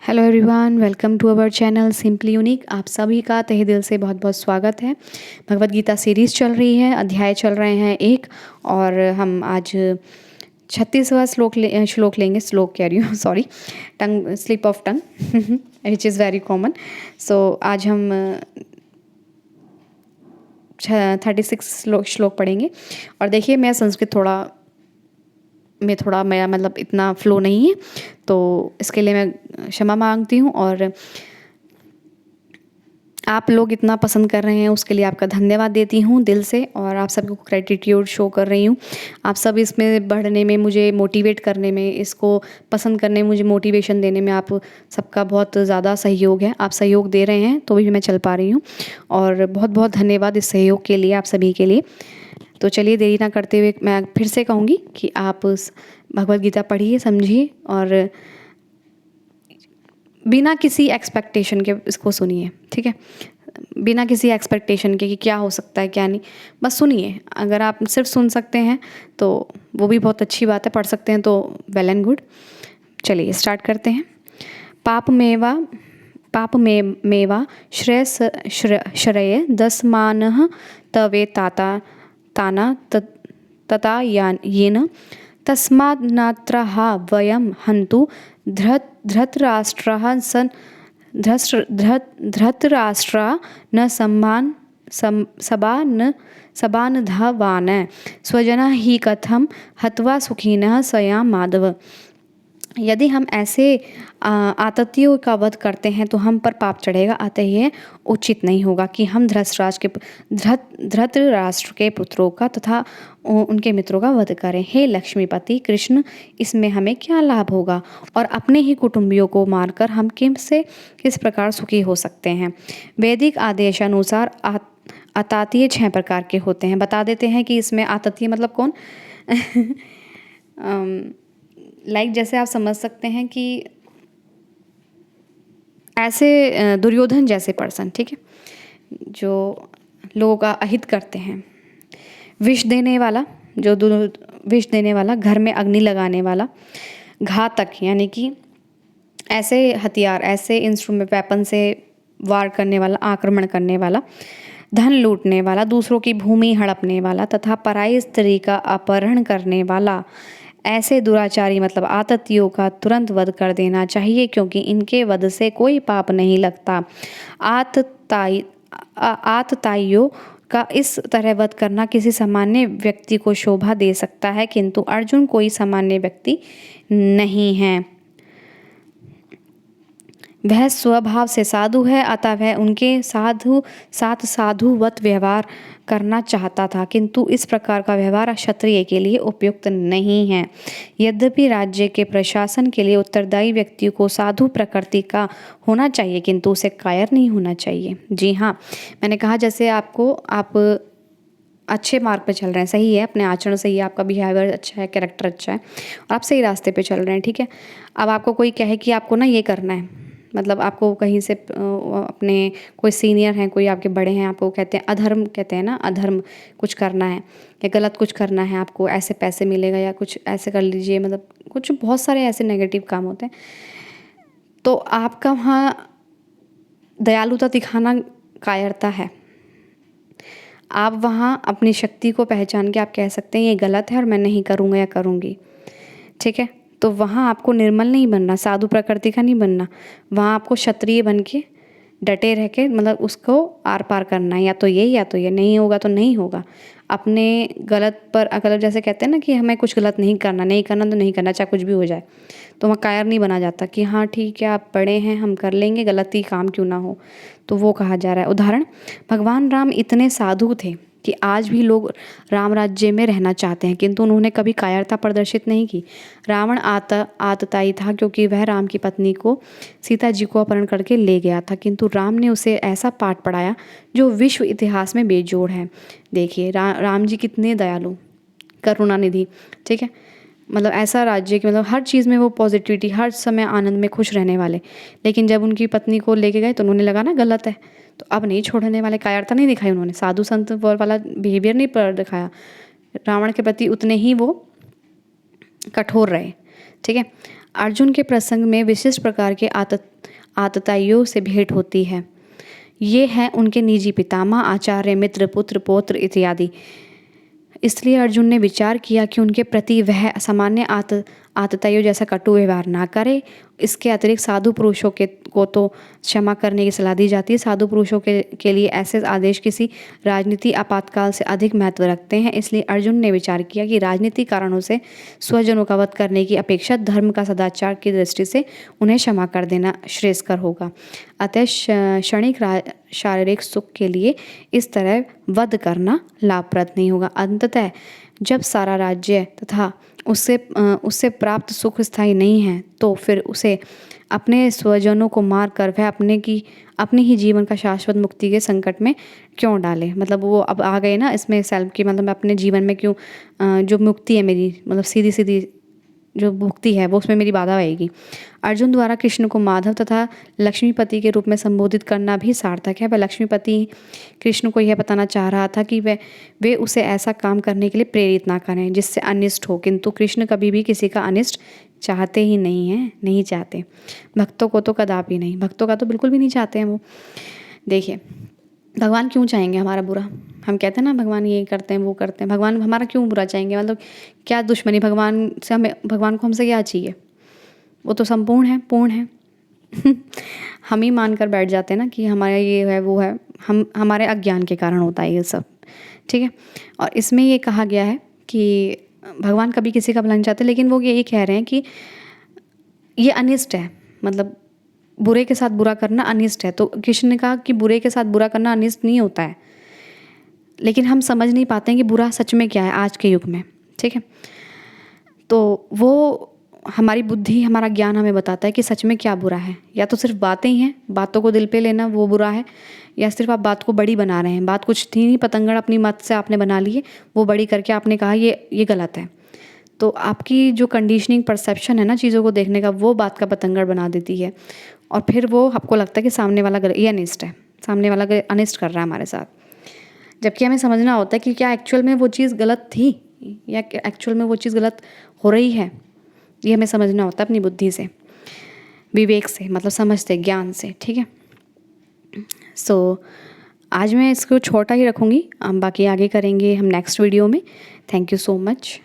Hello everyone, welcome to our channel simply unique. आप सभी का तहे दिल से बहुत बहुत स्वागत है। भगवत गीता सीरीज़ चल रही है, अध्याय चल रहे हैं एक, और हम आज 36वां श्लोक लेंगे। श्लोक कह रही हूँ, sorry, tongue slip of tongue which is very common. So आज हम 36 श्लोक पढ़ेंगे। और देखिए, मैं संस्कृत थोड़ा मैं मतलब इतना फ्लो नहीं है, तो इसके लिए मैं क्षमा मांगती हूँ। और आप लोग इतना पसंद कर रहे हैं उसके लिए आपका धन्यवाद देती हूँ दिल से, और आप सबको ग्रेटिट्यूड शो कर रही हूँ। आप सब इसमें बढ़ने में, मुझे मोटिवेट करने में, इसको पसंद करने में, मुझे मोटिवेशन देने में आप सबका बहुत ज़्यादा सहयोग है। आप सहयोग दे रहे हैं तो भी मैं चल पा रही हूँ, और बहुत बहुत धन्यवाद इस सहयोग के लिए, आप सभी के लिए। तो चलिए, देरी ना करते हुए मैं फिर से कहूँगी कि आप भगवत गीता पढ़िए, समझिए, और बिना किसी एक्सपेक्टेशन के इसको सुनिए, ठीक है। बिना किसी एक्सपेक्टेशन के कि क्या हो सकता है क्या नहीं, बस सुनिए। अगर आप सिर्फ सुन सकते हैं तो वो भी बहुत अच्छी बात है, पढ़ सकते हैं तो वेल एंड गुड। चलिए स्टार्ट करते हैं। पाप मेवा श्रेय दसमानः तवे ताना तथा येन तस्मान्नात्रः वयं हन्तु धृतराष्ट्रः न सबानधवान् स्वजनः हि कथं हत्वा सुखिनः स्वयं माधव। यदि हम ऐसे आततियों का वध करते हैं तो हम पर पाप चढ़ेगा, अतः यह उचित नहीं होगा कि हम धृतराष्ट्र के पुत्रों का तथा उनके मित्रों का वध करें। हे लक्ष्मीपति कृष्ण, इसमें हमें क्या लाभ होगा, और अपने ही कुटुंबियों को मारकर हम किस प्रकार सुखी हो सकते हैं। वैदिक आदेशानुसार आतातीय 6 प्रकार के होते हैं। बता देते हैं कि इसमें आततीय मतलब कौन लाइक जैसे आप समझ सकते हैं कि ऐसे दुर्योधन जैसे पर्सन, ठीक है, जो लोगों का अहित करते हैं। विष देने वाला, विष देने वाला, घर में अग्नि लगाने वाला, घातक यानी कि ऐसे हथियार, ऐसे इंस्ट्रूमेंट, वेपन से वार करने वाला, आक्रमण करने वाला, धन लूटने वाला, दूसरों की भूमि हड़पने वाला तथा पराई स्त्री का अपहरण करने वाला, ऐसे दुराचारी मतलब आततियों का तुरंत वध कर देना चाहिए, क्योंकि इनके वध से कोई पाप नहीं लगता। आतताइयों का इस तरह वध करना किसी सामान्य व्यक्ति को शोभा दे सकता है, किंतु अर्जुन कोई सामान्य व्यक्ति नहीं है। वह स्वभाव से साधु है, अतः वह उनके साथ साधुवत व्यवहार करना चाहता था, किंतु इस प्रकार का व्यवहार क्षत्रिय के लिए उपयुक्त नहीं है। यद्यपि राज्य के प्रशासन के लिए उत्तरदायी व्यक्ति को साधु प्रकृति का होना चाहिए, किंतु उसे कायर नहीं होना चाहिए। जी हाँ, मैंने कहा जैसे आप अच्छे मार्ग पे चल रहे हैं, सही है, अपने आचरण सही है, आपका बिहेवियर अच्छा है, कैरेक्टर अच्छा है, और आप सही रास्ते पे चल रहे हैं, ठीक है। अब आपको कोई कहे कि आपको ना ये करना है, मतलब आपको कहीं से अपने कोई सीनियर हैं, कोई आपके बड़े हैं, आपको कहते हैं अधर्म, कहते हैं ना, अधर्म कुछ करना है या गलत कुछ करना है, आपको ऐसे पैसे मिलेगा या कुछ ऐसे कर लीजिए, मतलब कुछ बहुत सारे ऐसे नेगेटिव काम होते हैं, तो आपका वहाँ दयालुता दिखाना कायरता है। आप वहाँ अपनी शक्ति को पहचान के आप कह सकते हैं ये गलत है और मैं नहीं करूँगा या करूँगी, ठीक है। तो वहाँ आपको निर्मल नहीं बनना, साधु प्रकृति का नहीं बनना, वहाँ आपको क्षत्रिय बन के डटे रह के मतलब उसको आर पार करना है, या तो ये नहीं होगा तो नहीं होगा। अपने गलत पर अगर जैसे कहते हैं ना कि हमें कुछ गलत नहीं करना तो नहीं करना, चाहे कुछ भी हो जाए, तो वहाँ कायर नहीं बना जाता कि हाँ ठीक है आप बड़े हैं, हम कर लेंगे, गलती काम क्यों ना हो, तो वो कहा जा रहा है। उदाहरण, भगवान राम इतने साधु थे कि आज भी लोग राम राज्य में रहना चाहते हैं, किंतु उन्होंने कभी कायरता प्रदर्शित नहीं की। रावण आतताई था क्योंकि वह राम की पत्नी को, सीता जी को अपहरण करके ले गया था, किंतु राम ने उसे ऐसा पाठ पढ़ाया जो विश्व इतिहास में बेजोड़ है। देखिए राम जी कितने दयालु, करुणानिधि, ठीक है, मतलब ऐसा राज्य कि मतलब हर चीज़ में वो पॉजिटिविटी, हर समय आनंद में खुश रहने वाले। लेकिन जब उनकी पत्नी को लेके गए तो उन्होंने लगा ना गलत है, तो अब नहीं छोड़ने वाले, कायरता नहीं दिखाई उन्होंने, साधु संत वाला बिहेवियर नहीं पर दिखाया। रावण के प्रति उतने ही वो कठोर रहे, ठीक है। अर्जुन के प्रसंग में विशिष्ट प्रकार के आतताइयों से भेंट होती है। ये हैं उनके निजी पितामह, आचार्य, मित्र, पुत्र, पौत्र इत्यादि। इसलिए अर्जुन ने विचार किया कि उनके प्रति वह सामान्य आतताइयों जैसा कटु व्यवहार ना करे। इसके अतिरिक्त साधु पुरुषों को तो क्षमा करने की सलाह दी जाती है। साधु पुरुषों के लिए ऐसे आदेश किसी राजनीति आपातकाल से अधिक महत्व रखते हैं। इसलिए अर्जुन ने विचार किया कि राजनीतिक कारणों से स्वजनों का वध करने की अपेक्षा धर्म का सदाचार की दृष्टि से उन्हें क्षमा कर देना श्रेयस्कर होगा। अतः क्षणिक शारीरिक सुख के लिए इस तरह वध करना लाभप्रद नहीं होगा। अंततः जब सारा राज्य तथा उससे प्राप्त सुख स्थायी नहीं है, तो फिर उसे अपने स्वजनों को मार कर वह अपने ही जीवन का शाश्वत मुक्ति के संकट में क्यों डाले। मतलब वो अब आ गए ना इसमें सेल्फ की, मतलब मैं अपने जीवन में क्यों जो मुक्ति है मेरी, मतलब सीधी सीधी जो मुक्ति है वो उसमें मेरी बाधा आएगी। अर्जुन द्वारा कृष्ण को माधव तथा लक्ष्मीपति के रूप में संबोधित करना भी सार्थक है। वह लक्ष्मीपति कृष्ण को यह बताना चाह रहा था कि वे उसे ऐसा काम करने के लिए प्रेरित ना करें जिससे अनिष्ट हो, किंतु कृष्ण कभी भी किसी का अनिष्ट चाहते ही नहीं हैं, नहीं चाहते। भक्तों को तो कदापि नहीं, भक्तों का तो बिल्कुल भी नहीं चाहते हैं वो। देखिए भगवान क्यों चाहेंगे हमारा बुरा? हम कहते हैं ना भगवान ये करते हैं वो करते हैं, भगवान हमारा क्यों बुरा चाहेंगे? मतलब क्या दुश्मनी भगवान से? भगवान को हमसे क्या चाहिए? वो तो संपूर्ण है, पूर्ण है। हम ही मान कर बैठ जाते हैं ना कि हमारा ये है वो है, हमारे अज्ञान के कारण होता है ये सब, ठीक है। और इसमें ये कहा गया है कि भगवान कभी किसी का भला नहीं चाहते, लेकिन वो यही कह रहे हैं कि ये अनिष्ट है, मतलब बुरे के साथ बुरा करना अनिष्ट है। तो कृष्ण ने कहा कि बुरे के साथ बुरा करना अनिष्ट नहीं होता है, लेकिन हम समझ नहीं पाते हैं कि बुरा सच में क्या है आज के युग में, ठीक है। तो वो हमारी बुद्धि, हमारा ज्ञान हमें बताता है कि सच में क्या बुरा है। या तो सिर्फ बातें ही हैं, बातों को दिल पे लेना वो बुरा है, या सिर्फ आप बात को बड़ी बना रहे हैं। बात कुछ थी नहीं, पतंगड़ अपनी मत से आपने बना लिए, वो बड़ी करके आपने कहा ये गलत है। तो आपकी जो कंडीशनिंग परसेप्शन है ना चीज़ों को देखने का, वो बात का पतंगड़ बना देती है। और फिर वो आपको लगता है कि सामने वाला ये अनिष्ट है, सामने वाला अनिष्ट कर रहा है हमारे साथ। जबकि हमें समझना होता है कि क्या एक्चुअल में वो चीज़ गलत थी या एक्चुअल में वो चीज़ गलत हो रही है। ये हमें समझना होता है अपनी बुद्धि से, विवेक से, मतलब समझते, ज्ञान से, ठीक है। सो आज मैं इसको छोटा ही रखूँगी, हम बाकी आगे करेंगे हम नेक्स्ट वीडियो में। Thank you so much.